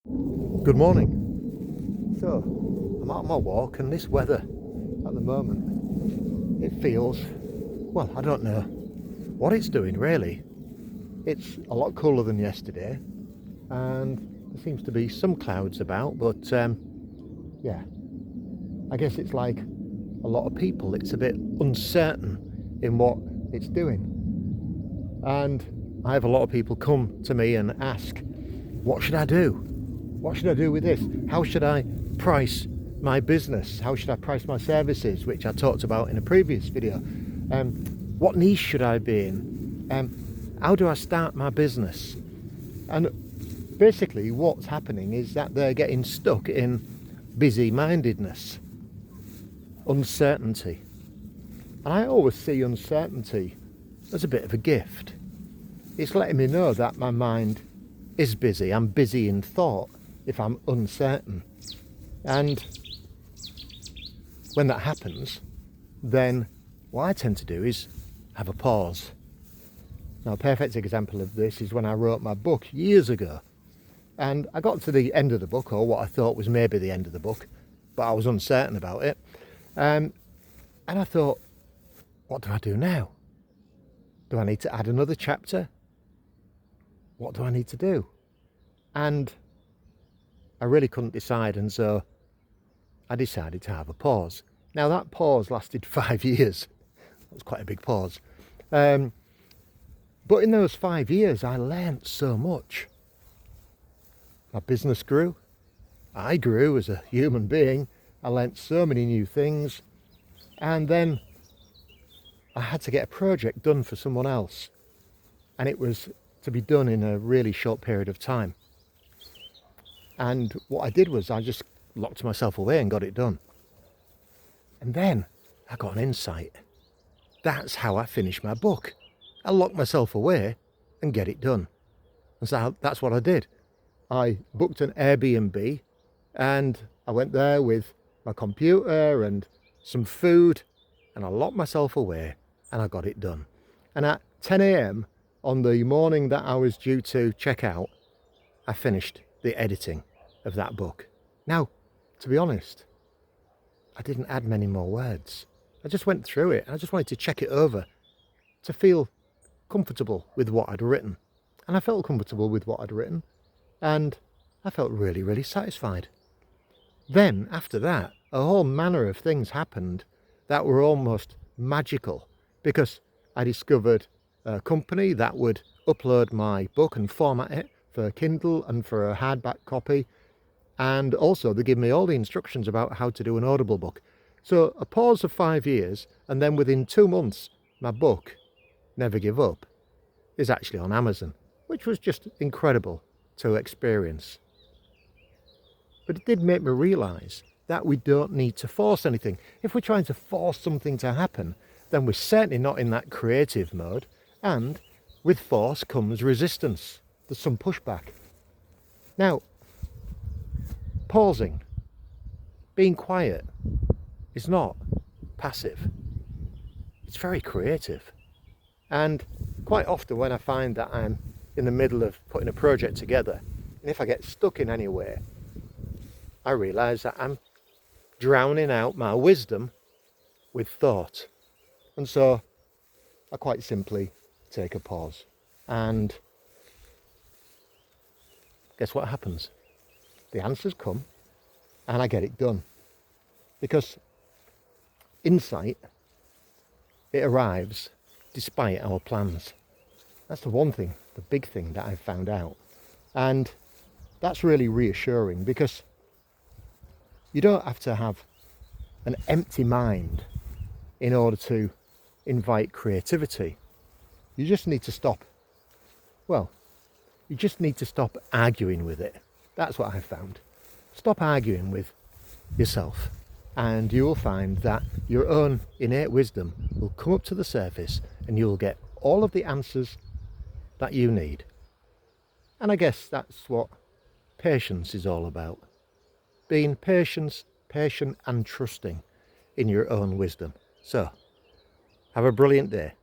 Good morning. So, I'm out on my walk, and this weather at the moment, it feels, well, I don't know what it's doing really. It's a lot cooler than yesterday, and there seems to be some clouds about, but yeah, I guess it's like a lot of people, it's a bit uncertain in what it's doing. And I have a lot of people come to me and ask, what should I do? What should I do with this? How should I price my business? How should I price my services, which I talked about in a previous video? What niche should I be in? How do I start my business? And basically what's happening is that they're getting stuck in busy-mindedness, uncertainty. And I always see uncertainty as a bit of a gift. It's letting me know that my mind is busy. I'm busy in thought if I'm uncertain. And when that happens, then what I tend to do is have a pause. Now, a perfect example of this is when I wrote my book years ago. And I got to the end of the book, or what I thought was maybe the end of the book, but I was uncertain about it. And I thought, what do I do now? Do I need to add another chapter? What do I need to do? And I really couldn't decide, and so I decided to have a pause. Now that pause lasted 5 years. That was quite a big pause. But in those 5 years, I learnt so much. My business grew. I grew as a human being. I learnt so many new things. And then I had to get a project done for someone else. And it was to be done in a really short period of time. And what I did was I just locked myself away and got it done. And then I got an insight. That's how I finished my book. I locked myself away and get it done. And so that's what I did. I booked an Airbnb and I went there with my computer and some food, and I locked myself away and I got it done. And at 10 a.m. on the morning that I was due to check out, I finished the editing of that book. Now, to be honest, I didn't add many more words. I just went through it and I just wanted to check it over to feel comfortable with what I'd written. And I felt comfortable with what I'd written, and I felt really, really satisfied. Then, after that, a whole manner of things happened that were almost magical, because I discovered a company that would upload my book and format it for Kindle and for a hardback copy, and also they give me all the instructions about how to do an Audible book. So a pause of 5 years, and then within 2 months my book, Never Give Up, is actually on Amazon, which was just incredible to experience. But it did make me realise that we don't need to force anything. If we're trying to force something to happen, then we're certainly not in that creative mode, and with force comes resistance. There's some pushback. Now, pausing, being quiet, is not passive. It's very creative. And quite often when I find that I'm in the middle of putting a project together, and if I get stuck in any way, I realise that I'm drowning out my wisdom with thought. And so I quite simply take a pause. And guess what happens? The answers come and I get it done. Because insight, it arrives despite our plans. That's the one thing, the big thing that I've found out. And that's really reassuring, because you don't have to have an empty mind in order to invite creativity. You just need to stop. Well, you just need to stop arguing with it. That's what I've found. Stop arguing with yourself, and you will find that your own innate wisdom will come up to the surface, and you will get all of the answers that you need. And I guess that's what patience is all about. Being patient and trusting in your own wisdom. So, have a brilliant day.